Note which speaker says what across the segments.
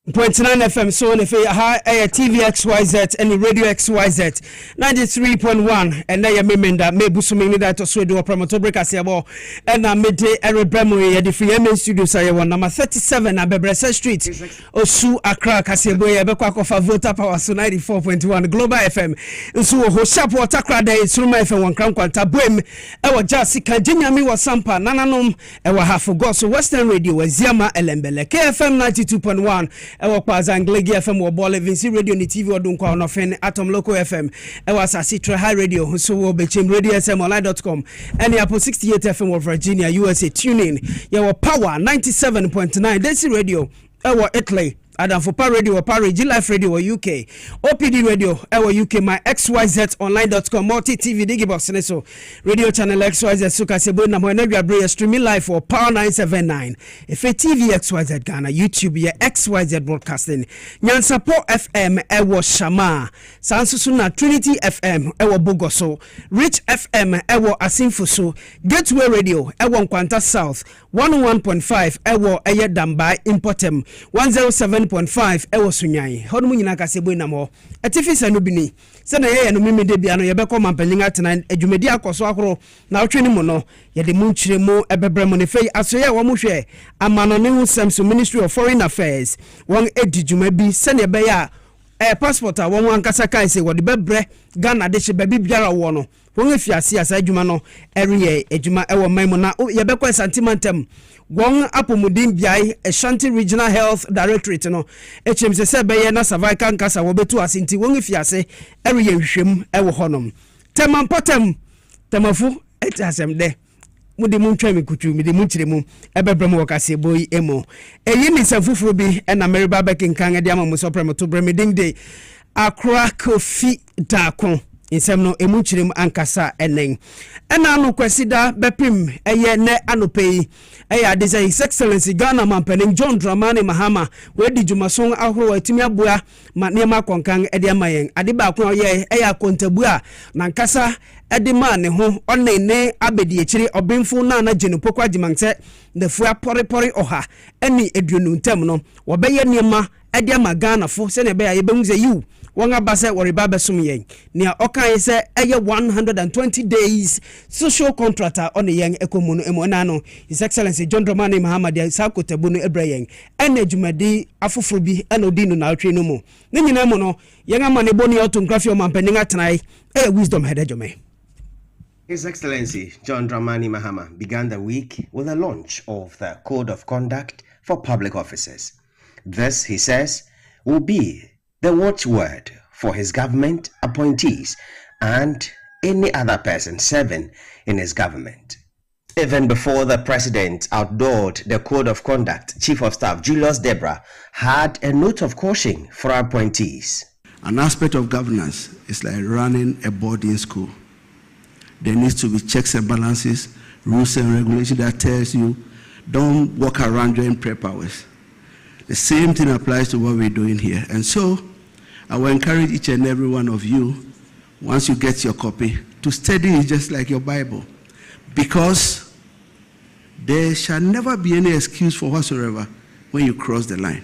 Speaker 1: 0.9 FM so on TV XYZ and Radio XYZ 93.1 and now you remember maybe so many that also do promoter break Kasiebo and na midday erebremo ye the free MN studio say one number 37 na Bebrese Street Osu Accra Kasiebo ye be kwa kofa voter power so 94.1 Global FM nso ho sharp water crowd dey Suruma FM one kran kwanta boem e wo jasi kan jinyami wo sampa nananom e wo half go so Western Radio Waziama Elembele KFM 92.1 ewo kwaza Anglegi FM wo Ball Vinci Radio ni TV odun kwa onofen Atom Local FM ewo Asasi High Radio so wo Bechem Radio SMonline.com and Apple 68 FM of Virginia USA tune in your Power 97.9 Desi Radio ewo Italy Adam for Power Radio or Power G Life Radio or UK OPD Radio or UK my XYZonline.com multi TV digibox neso radio channel XYZ so Kasiebo na mo na bra streaming live or Power 979 if a TV XYZ Ghana YouTube ya XYZ broadcasting Nyansapo FM ewo Shama Sansusu na Trinity FM ewo Bogoso Rich FM ewo Asinfuso Gateway Radio ewo Nkwanta South 101.5 ewo eye Damba Importem 107.5 ewo Sunyai hono nyina Kasiebo na mo etifisa no bini se na ye no mimede bia no ye beko mampanyinga atena adwumedi akoso akoro na otwene mu no ye de mu nkyire mu ebebre mu ne fei asoye wo mu hwe amano ne hu samso Ministry of Foreign Affairs won edijuma bi se na be ya passport a won ankasa kai se wo de bebre Ghana de hye babi biara wo no won afiase asa adwuma no ere adwuma ewo man mu na ye beko sentimentam won apomudin biai Ashanti Regional Health Directorate no HMC se be ye na cervical cancer wo betu asinti won afiase ere ye hwem ewo honom Tema potem temafu etasem de mudi muntwami kutu midi munchiremu ebebremu Kasiebo yi emo eyi ni safufuro bi na meriba bekin kan de amamu sopremo to bremeding de Accra Kofi Dakon insem no emunchirem ankasa enen ena no kwesida bepim eye ne anopei eye adisa His Excellency Ghana Mampaning John Dramani Mahama we di dwumason ahoro atimi aboa ma nema konkan ede amayen ade ba ko ye eye akontabu a nankasa ede ma ne ho onene abedi ekire obenfu na na genopokwa gimante the fua poripori oha eni eduonu ntam no wo beye nema ede ama Ghana fo se ne be ya ye behu ze you wanga base woriba besum yen nia okan se eye 120 days social contractor on yen ekomunu emona no His Excellency John Dramani Mahama dia sakotabu no ebrayen ene dwumadi afoforo bi ene odinu na atwe no mu ne nyina mu no yen amane boni autography o mampaning atenai wisdom hedejome.
Speaker 2: His Excellency John Dramani Mahama began the week with the launch of the Code of Conduct for Public Officers. This, he says, will be the watchword for his government appointees and any other person serving in his government. Even before the president outdoored the Code of Conduct, Chief of Staff Julius Debra had a note of caution for appointees.
Speaker 3: An aspect of governance is like running a boarding school. There needs to be checks and balances, rules and regulations that tells you don't walk around during prep hours. The same thing applies to what we're doing here. And so I will encourage each and every one of you, once you get your copy, to study it just like your Bible. Because there shall never be any excuse for whatsoever when you cross the line.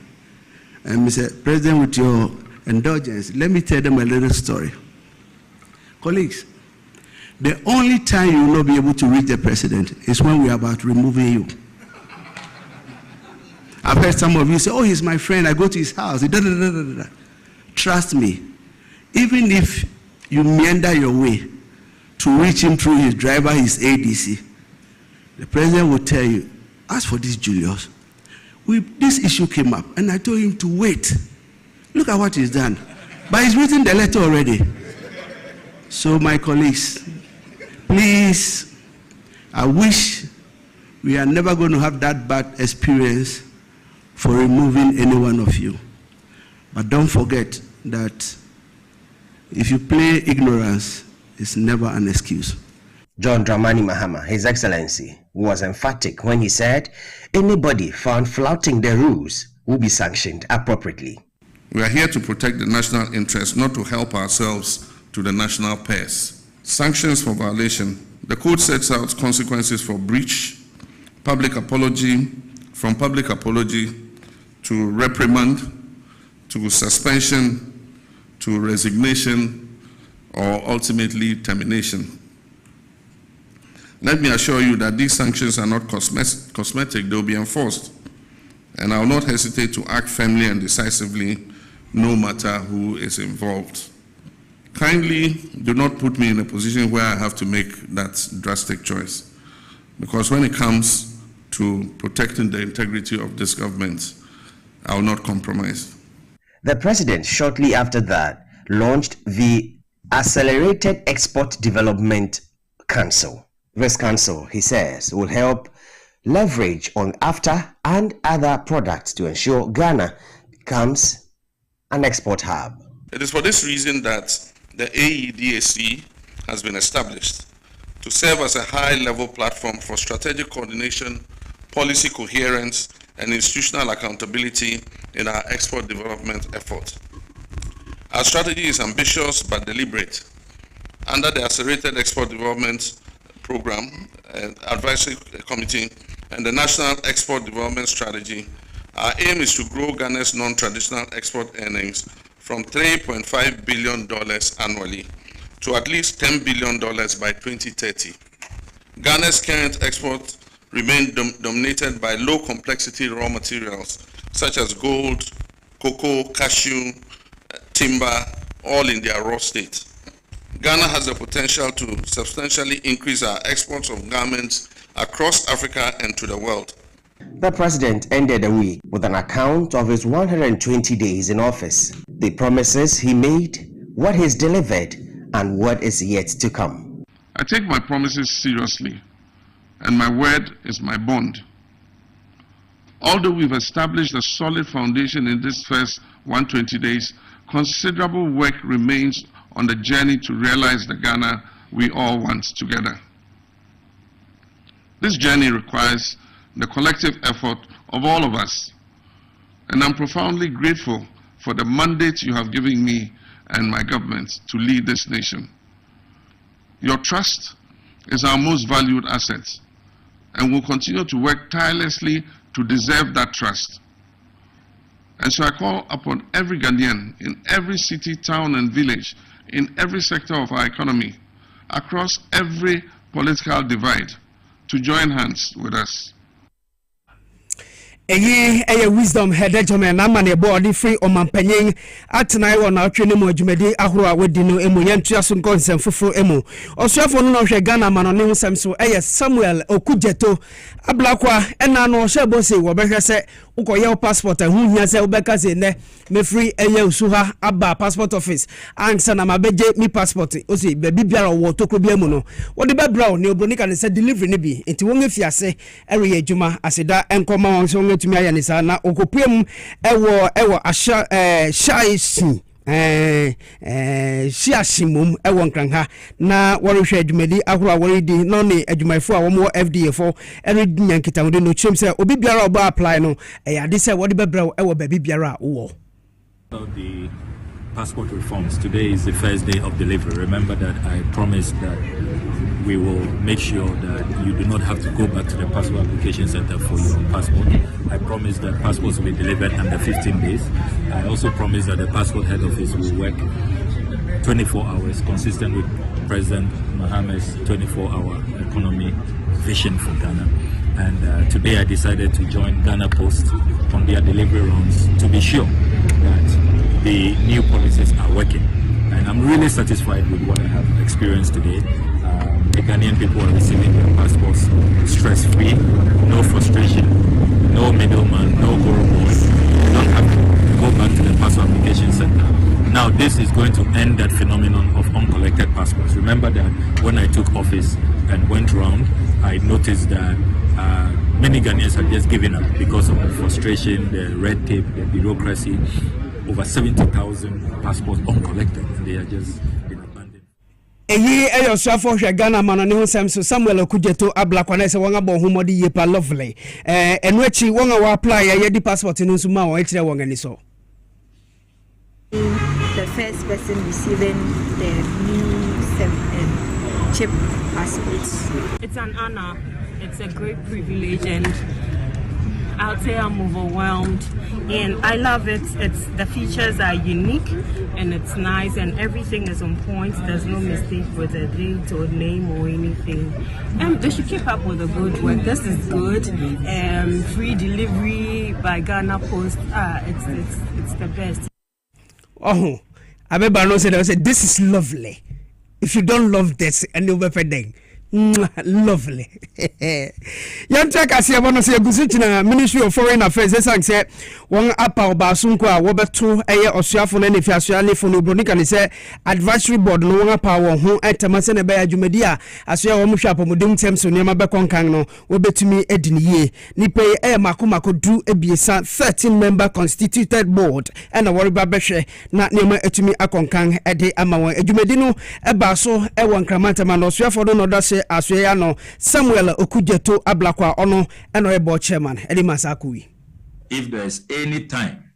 Speaker 3: And Mr. President, with your indulgence, let me tell them a little story. Colleagues, the only time you will not be able to reach the president is when we are about removing you. I've heard some of you say, oh, he's my friend, I go to his house. Trust me, even if you meander your way to reach him through his driver, his ADC, the president will tell you, as for this Julius, this issue came up, and I told him to wait. Look at what he's done. But he's written the letter already. So my colleagues, please, I wish we are never going to have that bad experience for removing any one of you. But don't forget that if you play ignorance, it's never an excuse.
Speaker 2: John Dramani Mahama, His Excellency, was emphatic when he said anybody found flouting the rules will be sanctioned appropriately.
Speaker 4: We are here to protect the national interest, not to help ourselves to the national purse. Sanctions for violation. The code sets out consequences for breach, public apology, from public apology to reprimand, to suspension, to resignation, or ultimately termination. Let me assure you that these sanctions are not cosmetic, they will be enforced. And I will not hesitate to act firmly and decisively, no matter who is involved. Kindly do not put me in a position where I have to make that drastic choice. Because when it comes to protecting the integrity of this government, I will not compromise.
Speaker 2: The president, shortly after that, launched the Accelerated Export Development Council. This council, he says, will help leverage on AFTA and other products to ensure Ghana becomes an export hub.
Speaker 4: It is for this reason that the AEDAC has been established to serve as a high-level platform for strategic coordination, policy coherence, and institutional accountability in our export development effort. Our strategy is ambitious but deliberate. Under the Accelerated Export Development Program, Advisory Committee, and the National Export Development Strategy, our aim is to grow Ghana's non-traditional export earnings from $3.5 billion annually to at least $10 billion by 2030. Ghana's current exports remain dominated by low complexity raw materials such as gold, cocoa, cashew, timber, all in their raw state. Ghana has the potential to substantially increase our exports of garments across Africa and to the world.
Speaker 2: The president ended the week with an account of his 120 days in office, the promises he made, what he's delivered, and what is yet to come.
Speaker 4: I take my promises seriously, and my word is my bond. Although we've established a solid foundation in this first 120 days, considerable work remains on the journey to realize the Ghana we all want together. This journey requires the collective effort of all of us, and I'm profoundly grateful for the mandate you have given me and my government to lead this nation. Your trust is our most valued asset, and we'll continue to work tirelessly to deserve that trust. And so I call upon every Ghanaian in every city, town, and village, in every sector of our economy, across every political divide, to join hands with us.
Speaker 1: Wisdom headed German Namane board free or Mampanyin at Nai on our training Mojumedi Ahua with Dino Emu Yantrasun Consent for Emu. Also for no Ghana man on Samso Samuel Okujeto Ablakwa and Nano Shabosi Wabeka say Ukoya passport and who has Ubeka in there me free Suha Abba passport office and Sanama Beje me passport Osi baby Biara or Tokobiamuno. What the Brown New Bonica and said delivery nibi into one if you say every Juma Asida and come on so to me ayanisa na okopem ewo asha shaisi shiasimum ewo nkranha na worehwe adwumadi ahoro woredi no ne adwumayfo a wo FDA fo eredi nyankita wode no chim se obi biara oba apply no ade se wode bebra ewo baby biara wo.
Speaker 5: The passport reforms. Today is the first day of delivery. Remember that I promised that we will make sure that you do not have to go back to the passport application center for your passport. I promised that passports will be delivered under 15 days. I also promised that the passport head office will work 24 hours, consistent with President Mahama's 24-hour economy vision for Ghana. And today I decided to join Ghana Post on their delivery runs to be sure that the new policies are working. And I'm really satisfied with what I have experienced today. The Ghanaian people are receiving their passports stress-free, no frustration, no middleman, no guru boys. They don't have to go back to the passport application center. Now this is going to end that phenomenon of uncollected passports. Remember that when I took office and went around, I noticed that many Ghanaians have just given up because of the frustration, the red tape, the bureaucracy. Over 70,000 passports uncollected, and they are just been abandoned.
Speaker 1: Eyi so for Ghana man ne so Samuel Okujeto Ablakwa na se won abo humodi yepa lovely. Enu achi won a apply ye di passport no so ma won akire won ani so.
Speaker 6: The first person receiving the new chip passports. It's an honor. It's a great privilege, and
Speaker 7: I'll say I'm overwhelmed, and I love it. The features are unique, and it's nice, and everything is on point. There's no mistake with the date or name or anything. And they should keep up with the good work. This is good. Free delivery by Ghana Post. It's the best.
Speaker 1: Oh, I remember said this is lovely. If you don't love this, and you'll be fed. Lovely. Yantra Kasiebo no say gusichina Ministry of Foreign Affairs say won apa obasunko a wobeto eye osuafo na nefiasuale fo no bronika ne say advisory board no won apa won ho etema se ne be adwumadi a asua wo mhwa apomodem tem so niam be konkan no wobetumi edini ye nipa eye makomako du ebiesa 13 member constituted board and woriba behwe na niam etumi akonkan ede ama won adwumadi no eba so e won kramanta ma no osuafo no da se aswea no Samuel Okujeto Ablakwa ono eno ebo chairman Elimasakui.
Speaker 5: If there's any time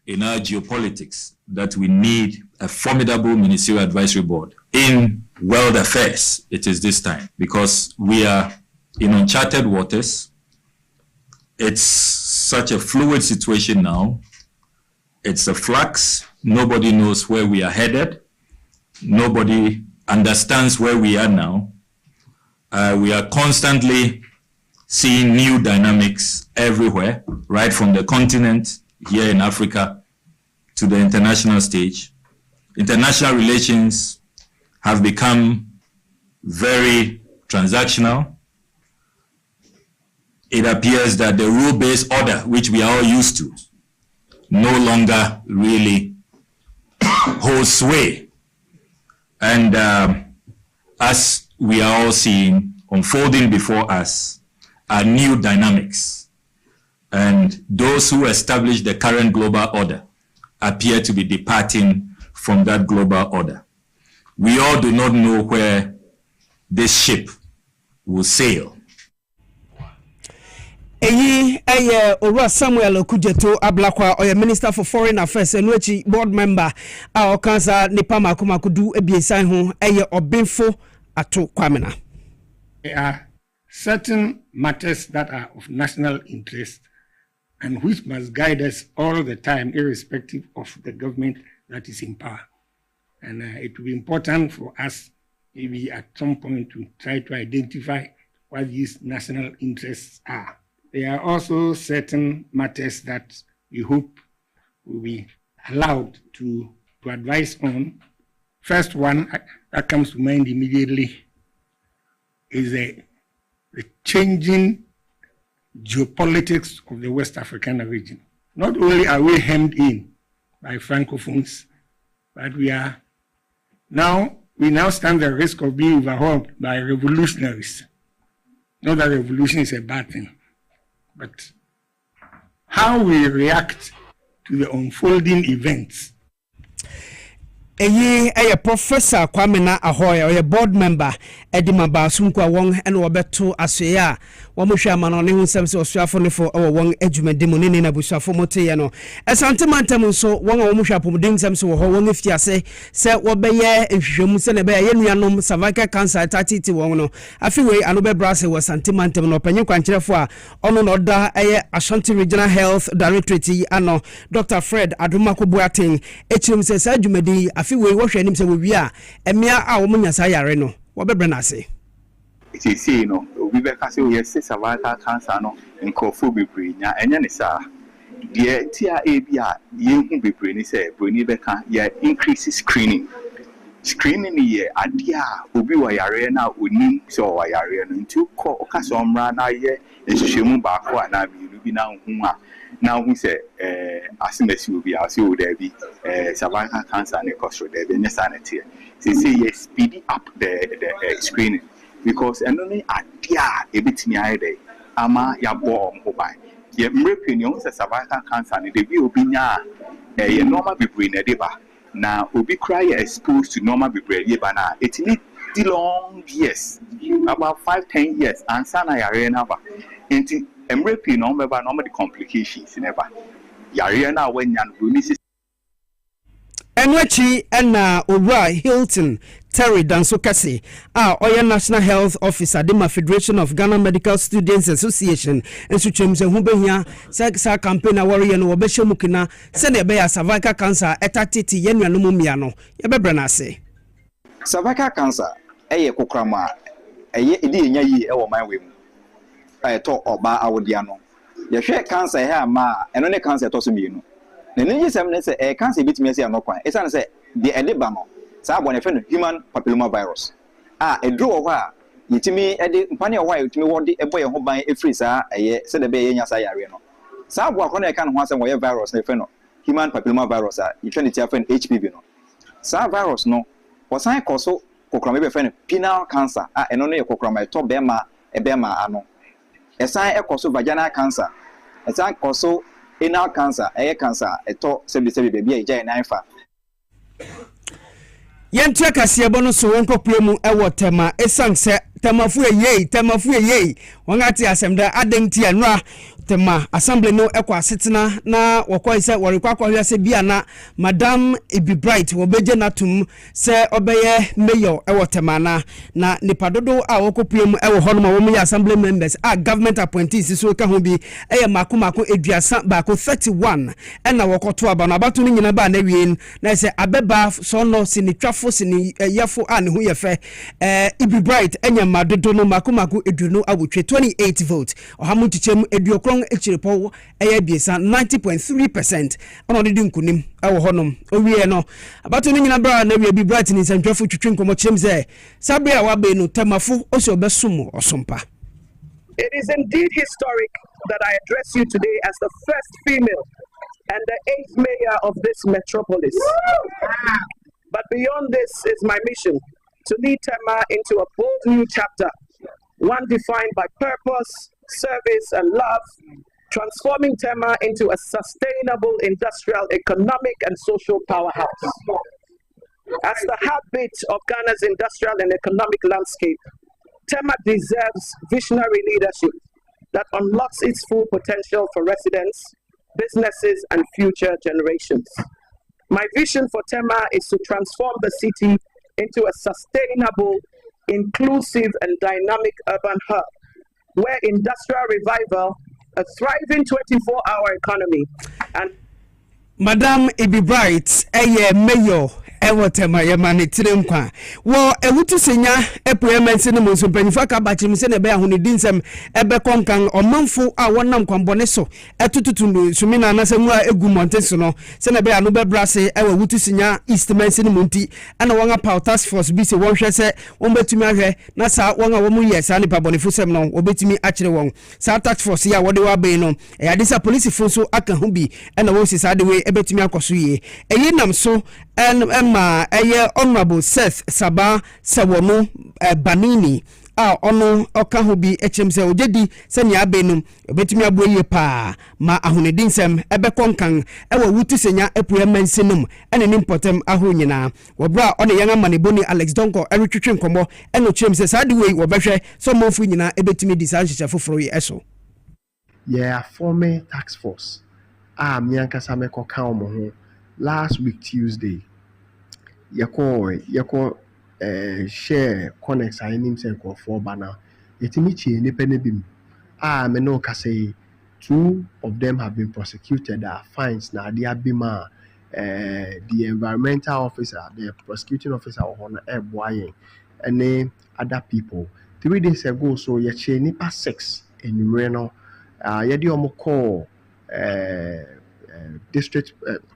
Speaker 5: in our geopolitics that we need a formidable ministerial advisory board in world affairs, it is this time, because we are in uncharted waters. It's such a fluid situation now. It's a flux. Nobody knows where we are headed. Nobody understands where we are now. We are constantly seeing new dynamics everywhere, right from the continent here in Africa to the international stage. International relations have become very transactional. It appears that the rule-based order, which we are all used to, no longer really holds sway. And as we are all seeing unfolding before us are new dynamics. And those who establish the current global order appear to be departing from that global order. We all do not know where this ship will sail.
Speaker 1: Ora Samuel Okujeto Ablakwa oya Minister for Foreign Affairs enuechi board member a okansa nipa makomakudu ebiesan ho obinfo ato kwamena.
Speaker 8: There are certain matters that are of national interest and which must guide us all the time, irrespective of the government that is in power. And it will be important for us, maybe at some point, to try to identify what these national interests are. There are also certain matters that we hope will be allowed to advise on. First one that comes to mind immediately is the changing geopolitics of the West African region. Not only are we hemmed in by Francophones, but we now stand the risk of being overwhelmed by revolutionaries. Not that revolution is a bad thing, but how we react to the unfolding events.
Speaker 1: Professor Kwamena Ahoy, a board member, Edima Basunko Wong, and Roberto Asea, Wamusha Manoni, who serves Australia for our Wong Edgement Demonin in Abusha for Motiano. As Antimantam, so one Wamusha Pumding Sam, so Hong if you say, Wabaya, if Musenebe, Yenianum, Savaka cancer, Tati Wono. I feel way Anobe Brass was Antimantam, no Penny Quanchefua, Ono Noda, Ashanti Regional Health Directorate, Ano, Dr. Fred Adumako Boating, HM says, Jumedi, we wash him say we are a mere woman as I are no. What be Brenasi?
Speaker 9: It is say no, we be kasi we say cervical cancer no in kofu be brain ya enya ne sa. The TIAB ye hu be brain say brain be kan ya increase screening. Screening ye adia obi wa yare na oni so wa yare no nti ko okasa omra na ye ehwehwemu ba ko na bi bi na hu a now who say asimesi will be also there be cervical cancer and cause there be sanity. Say yes, speed up the screening because only adia a bit near day ama ya bomb by ye opinion say cervical cancer and the be obinya a normal be brain deba na obi cry exposed to normal be brain yeba na it need the long years about 5-10 years and sana ya na ba enti emrepi no meba no the complications never yare na wanya no
Speaker 1: Enwechi ena Owura Hilton Terry Danso Kase Oya National Health Officer Tema Federation of Ghana Medical Students Association enso twemse hu behia sa campaign a warrior no obehye mukina se na be ya cervical cancer etatiti yenuanom mia no ye bebre na ase.
Speaker 10: Cervical cancer eye kokramma eye edi enya yi e wo manwe mu to oba awodia no ye hwe cancer he ama eno ne cancer to so mienu na ne yesem ne se cancer bitimi ase anokwan esa ne se de ede ba no sa abone fe no human papilloma virus edro wo ha yitimi ede mpane wo ha yitimi wode eboye ho ban efri sa eye se de be ye nya sa yare no sa abo akọ na kan ho asem wo ye virus na fe no human papilloma virus yitwe ne tia fe no HPV no sa virus no wasan koso kokrama be fe no penile cancer eno no ye kokrama to be ma ano esan ekoso vaginal cancer esan koso anal cancer cancer eto sebi baby eja na ifa
Speaker 1: Yentua Kasiebo no so wonkopue mu ewo Tema esan se temafu ye wongati asemda adenti anwa Tema assembly no ekwa asetena na wokoi se worekwa hwe se bia na Madam Ibi Bright wobeje natum se obeye mayor ewo Tema na nipadodo a wokopue mu ewo hono ma wo mu assembly members government appointees so ka ho bi eye mako eduasa baako 31 na wokoto aba na abato ni nyina ba na wien na se abeba so no sinitwafo sini yafo ne ho yefe Ibi Bright enya madodo no mako eduno awotwe 28 vote ohamu tichem eduokron echirepo biesa 90.3% ono de nkunim ewo honom owie no abato ni nyina bra na Ibi Bright ni santwafo twetwe nkomo chemze sabre a wabe no temafo oso obesom osompa.
Speaker 11: It is indeed historic that I address you today as the first female and the 8th mayor of this metropolis. But beyond this is my mission to lead Tema into a bold new chapter, one defined by purpose, service, and love, transforming Tema into a sustainable industrial, economic, and social powerhouse. As the heartbeat of Ghana's industrial and economic landscape, Tema deserves visionary leadership that unlocks its full potential for residents, businesses, and future generations. My vision for Tema is to transform the city into a sustainable, inclusive, and dynamic urban hub, where industrial revival, a thriving 24-hour economy, and
Speaker 1: Madam Ibi Bright, mayor ewo Tema yemane tirenkwa wo ewutu senya epoemense ne monso panifa ka bachim se ne be ahunidinsem ebe konkan omanfo a wonam kwambone so etututu sumina na semwa egu montenso no se ne be anu be brase ewo wutu senya eastmense ne monti ana wonga power task force bi se wonhwe se wonbetumi ahwe na sa wonga womu yesa ne pabonefo sem no obetumi akire won sa task force ya wode wa be no ya disa police fo so aka hu bi ana wo sisa de we ebetumi akoso ye eyinam so ma honorable Seth Saba Sawono Banini ono oka ho bi echemse ojedi se ne abenum obetumi aboye pa ma ahunedinsem ebekonkan ewa wutu senya epuemensinum ene nimpotem aho nyina wobra one yanga maneboni Alex Donko eretwetwe nkomo eno chemse sade we wobehwe so mofu nyina ebetumi disanhyeche foforo ye eso
Speaker 12: former tax force mianka sameko ka omo ho last week Tuesday yako share connects I name say for bana etimichi ni penebim me no ka say 2 of them have been prosecuted fines na dia bima the environmental officer the prosecuting officer on boyen and other people 3 days ago so ye che nipa 6 enumere no ye di omo call district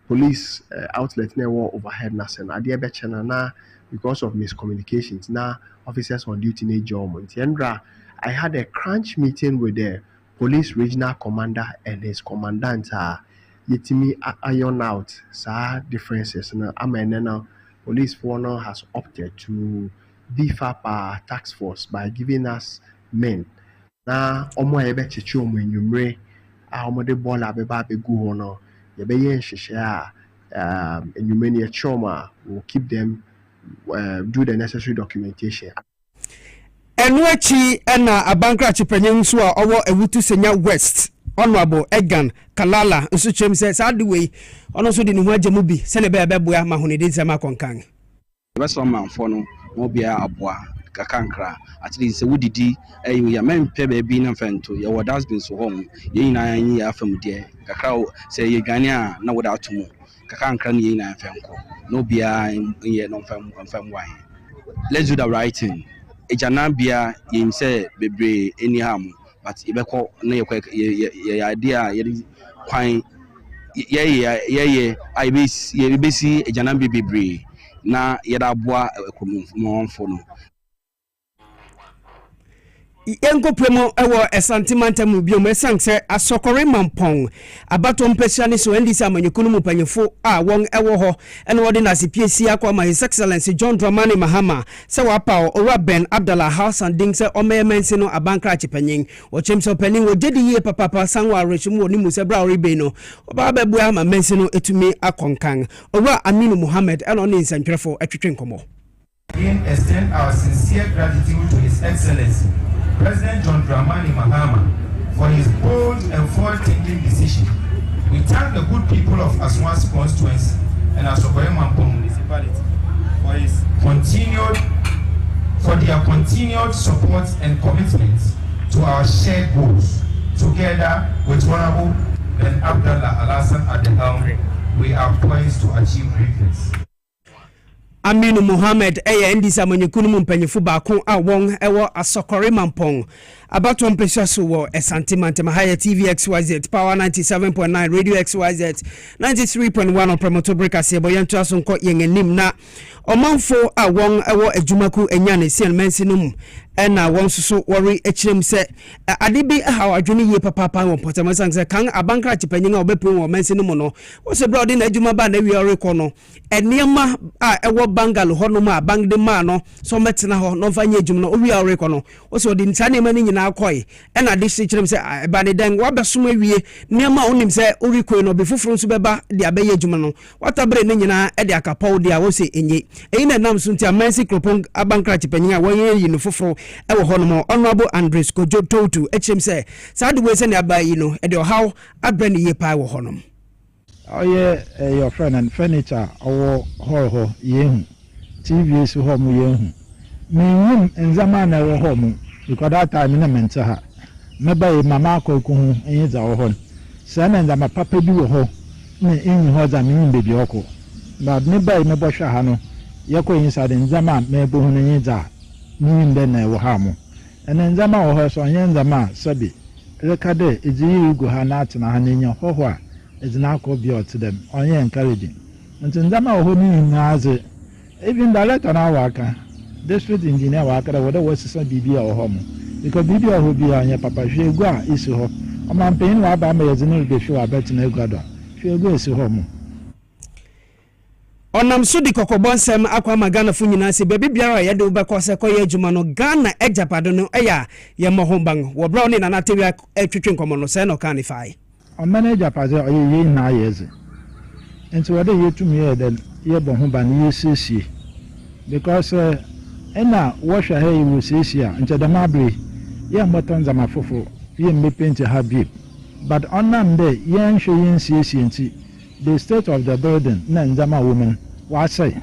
Speaker 12: police outlet near overhead nasen ade be chena na because of miscommunications now officers on duty na job Tiendra I had a crunch meeting with the police regional commander and his commandant yetimi iron out sa differences na amenena police for now has opted to beef up our task force by giving us men na omo ebe cheche omo enumre omode ball abeba begu ho no ye be yen hwehwe enumre trauma will keep them do the necessary documentation.
Speaker 1: Enwechi na abankra chipanyen so a owo ewutu senya west Honorable Egan Kalala nso chem say saa de we ono so de ne ho agyamu bi se ne be beboa ma honede nsema konkan
Speaker 13: be so manfo no mo bia aboa kakankra at least se wudidi ya mempe be bi na mfento ya wodas bin so hom ye nyina yin ya afam de kakra se ye dwane a na woda atomo kakankra ne ye nyina mfenko no bia ye no mfam wan. Let's do the right thing. Ejanabia yim say bebre anyhow but ibeko na ye idea ye kwan ye ibesi ejanabia bebre na yeda boa ekomonfo no
Speaker 1: Yenko premo ewo esantimanta mu biom esanse asokore mampong abato mpesua ni so ndisi amanyekunu mu panyefo a won ewo ho ene wode na CPC akwa ma His Excellency John Dramani Mahama se wapa Ora Ben Abdallah Hassan ding se omeyemense no abankra chipanyin wo chemso panin wo jedi ye papa sanwa rechimu oni musebra oribe no oba bebu ama mense no etumi akonkan Ora Aminu Muhammad ene oni nsantwefo atwetwe komo.
Speaker 14: Again, extend our sincere gratitude to His Excellency President John Dramani Mahama for his bold and forward-thinking decision. We thank the good people of Aswan's constituency and Asokore Mampong municipality for their continued support and commitment to our shared goals. Together with Honorable Ben Abdallah Alasan at the helm, we are poised to achieve greatness.
Speaker 1: Aminu Muhammad ndisa amanyekunu mu mpanyefo baako a won ewo Asokore Mampong abato mpesua so wo esantimante mahaya TV XYZ Power 97.9 Radio XYZ 93.1 on Promotobre Kasiebo yanto aso nko yenganim na omanfo a won ewo adwumaku enya ne sen mensinum ena won soso wori echirem se adebi hawa adwene ye papa won potamansan se kan abankra chipanyin a obepin wo mensinum no wo se brody na adwuma ba na wi oreko no eniema a ewo bangalo ho no ma bangde ma no so metena ho no fanye adwuma no wi oreko no wo se odi ntane ma ni nyina akoi ena de chirem se ba ne den wa besom awie niema onim se oreko no be fufuru nso beba de abaye adwuma no watabre ne nyina e de akapaw de a wo se enye eyina nam so ntia mensi kropong abankra chipanyin a wo ye no fufuru ewo hono Honorable Andres Kojo Totu echem se sad we se ne abayi no e de how abrani ye pa wo hono
Speaker 15: your friend and furniture owo ho yehu TV so ho mu yehu me nzama na wo ho mu because that time na mente ha meba ye mama akoku hu enye za wo ho se na nzama papa bi wo ho na enyi ho za me bebi oko but me ba me bo hwa ha no ye ko enyi sa de nzama me bo hu na enyi za nimbe na wo ha mu ene nzama wo ho so nye nzama sabi rekade eji ugo ha na atena ha nenya ho a ezina akọ bi ot them onye encouraging nti nzama wo ho ni nyaze even director na waka district engineer waka wo de wosisa bibia wo ho mu because bibia ho bi anya papa hwegu a isi ho omampen wa ba ma yezina be hwe abetena egwado hwegu isi ho mu
Speaker 1: onam so di kokobonsem akwa magana fu nyina se bebi biara ye de ubekọ se koye adwuma no Ghana ejapado no eya ye mohomban wo bra oni na na tewi atwetwe nkomo no se no kan ifai
Speaker 15: on manager paze oye na yeze enti wode yetumi ye de ye bohomban ye sisi because ena wo hwa he wo sisi a nche da mabre ye moton zama fofo ye mepenti ha bi but onam de ye nhwe ye sisi enti the state of the building na nzama woman wa say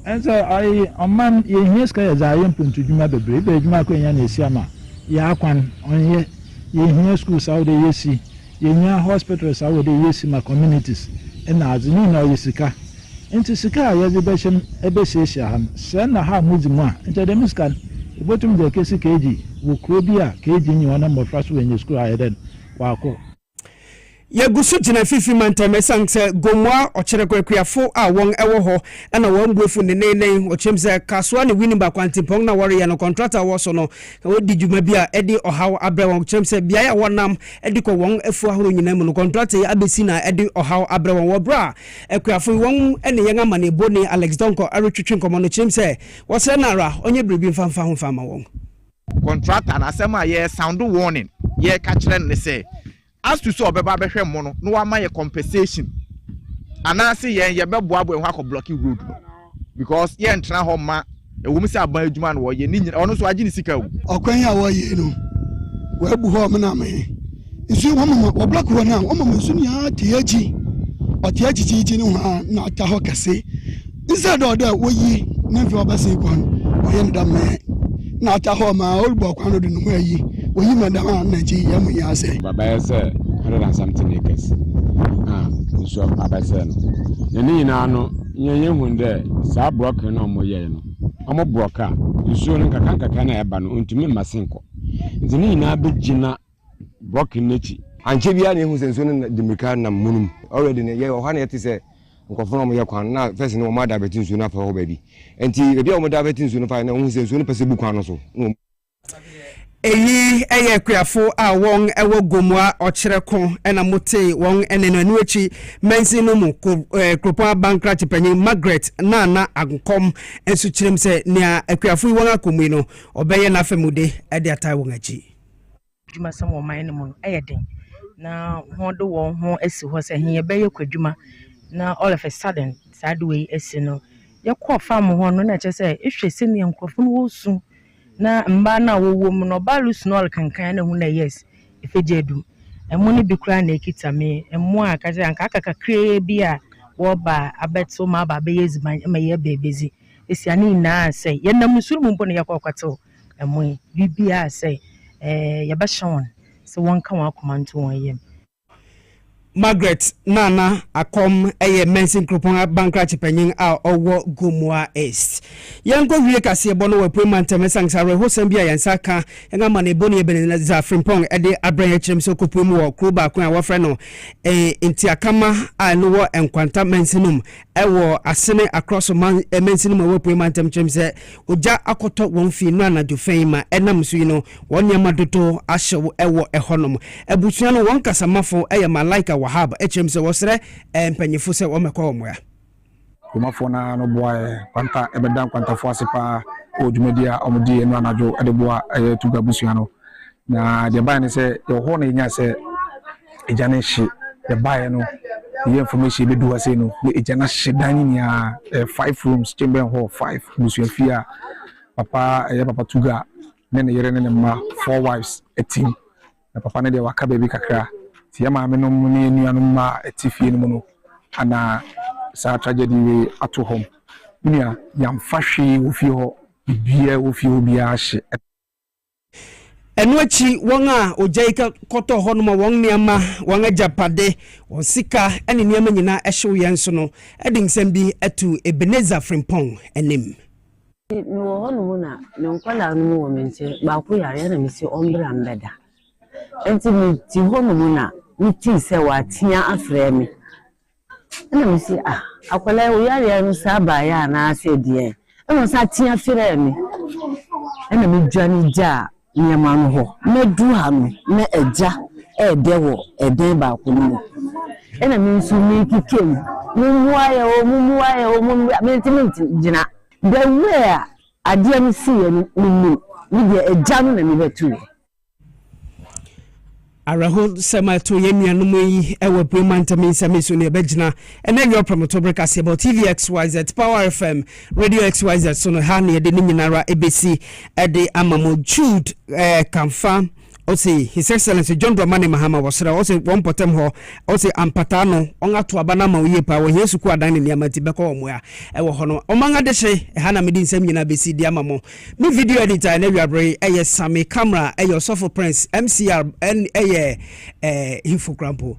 Speaker 15: and so I man ye hiska ya za ye mpuntu dwuma bebre be dwuma ko nya na esiama ya akwan onye ye hia school saudi yesi ye nya hospital saudi yesi ma communities na azini na yesika enti sika ya ze beshem ebe sesia ha se na ha muzimu a enti de miskan botum de kesi keji wo krobi a keji nyi wona mo fraso wenye school a yeden wa ko
Speaker 1: ye gusu jina fifi mantame sanse gomwa ochere kwekwiafo a won ewo ho na won buefu ne ochemse kaswa ne wini ba kwantipong na wori ya no contractor wo so no wodi djuma bia edi ohaw abre won ochemse bia ya wonam edi ko won efu ahoro nyina mu no contractor ya abesi na edi ohaw abre won wo bra ekwiafo won ene yen amane boni Alex Donko aretwetwe nkomo no chemse wo se na ra onye brebi mfamfa ho fama won
Speaker 16: contractor na asema ye sound warning ye ka kire ne se as to so obeba behwe mo no no wa ma ye compensation anase ye beboa bo enwa ko blocking road no because ye ntra ho ma ewum se aban adwuma no wo ye ni ono so agi ni sika wu
Speaker 17: okwan ya wo ye no wa bu ho mo na me nsuo wɔn mama wɔ block wɔ na wɔn mama nsuo nyinaa te akyi ɔte akyi no ha na ata hɔ kɛse instead of that wɔyi na mfe ɔbɛsɛ kwan ɔyɛ ne dam na ata hɔ ma ɔlubɔ kwan no de no mu ayi wɔyi madam a na akyi yɛ mu yɛ asɛ.
Speaker 18: baba yɛ sɛ 100 and something acres nsuo abɛsɛ no ne nyinaa no yɛn hu dɛ saa block no ɔmo yɛ no ɔmo block a nsuo no nkaka na ɛba no ntumi mmasenkɔ nti ne nyinaa bɛgyina block n'akyi
Speaker 19: anche bia na ehu senso na dimika na munum already ne ye ohwa na yete se nkofo no mo ye kwan na first no mo ada betin nsu na fa ho ba bi enti ebi o mo da betin nsu no fa na hu senso no pese bu kwan no so
Speaker 1: eyi eye kuafo a won ewo gomwa okyereko ena mote won ene no anu echi mensi no mu kropa bankrat panyin Margaret na agonkom ensu kyerem se nea akuafo won akomu no obeye na famude e de atai won achi
Speaker 20: djuma sam wo man no mu eyeden na hodo won ho esi ho se he beye kwadwuma na all of a sudden sad way esi no yakọ fam ho no na che se ehwese ne nkrofo no wosu na mba na wowo mu no balus no kankan na hu na yes efejedum emo ne bi kura na ekita me emo aka je anka kakakre bi a wo ba abeto ma ba be yeziman ma ye bebezi esi ani na say ye na musuru mu mpo ne yakọkwato emo bibia say ye ba shon so won kan wa komanto won yem
Speaker 1: Margaret Nana akom eye mensin kropon bankrat panyin a owo Gomua East yango wie Kasiebo no wepoman temesang sare hosam bia yansaka yanga mane boni ebene za frimpong ede abran chirem so kopom wo kroba ko a wofre no ntiakama a no wo enkwanta mensinum ewo asene across man mensinum wepoman temchirem se oja akoto won fi no anadwo fenma enam so yi no won yama doto ahyew ewo ehonom ebusua no won kasamafo eye malaika wahab echem se wosre empanyefo se wo mekọ omoya
Speaker 21: kumafo na no boy kwanta ebedan kwanta fo asepa odumedia omudi enu anajo edeboa tuga busua no na de bae ne se yo ho na nya se ejane hye de bae no the information be do ase no ejana hye dan ni a 5 rooms chamber hall 5 busua fia papa papa tuga ne yere ne ma 4 wives a team na papa ne de waka baby kakra ti ma me no ne nuanu ma etifie no no ana sa tragedy we ato home nia yam fahwe ofi ho bia ofi obia hye
Speaker 1: Enuachi won a ojaika koto ho no ma won niama won ajapade won sika ene niama nyina ehyew yenso no edinsem bi atu Ebenezer Frimpong enim
Speaker 22: no ho no na no nkwala no wo mente ba ko yare na misi ombra mbeda enti mi ti ho no na mi ti se wa tia afre mi ena mi si akwala wo yare no sa ba ya na ase die ena sa tia afre mi ena mi dwani ja nyama no ho medu ha no na eja edewo eden ba ko no ena mi nsu mi kikem mumuaye o menti jina the way ade mi si ye no ni de eja no na mi betu
Speaker 1: Araho semato yenuanum yi ewe premantami nsamiso ne begina ene your promoter Kasiebo TVXYZ Power FM Radio XYZ so no ha ne de nyinara ebesi ede amamo Jude kamfa Osi His Excellency John Dramani Mahama wasra osi won potem ho osi ampata no ongato abana ma oye pa wo Yesu ku adan ne niamati beko omoya ewo ho no omanga de hye ha na medi nsam nyina besi di amamo me video editor na wiabre eye Sami camera eye Sofo Prince MCR en eye info crampo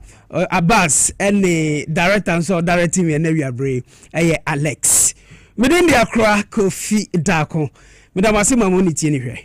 Speaker 1: Abbas en director so directing me na wiabre eye Alex medin dia kra Kofi Dako medamase mamoni tie ni hwe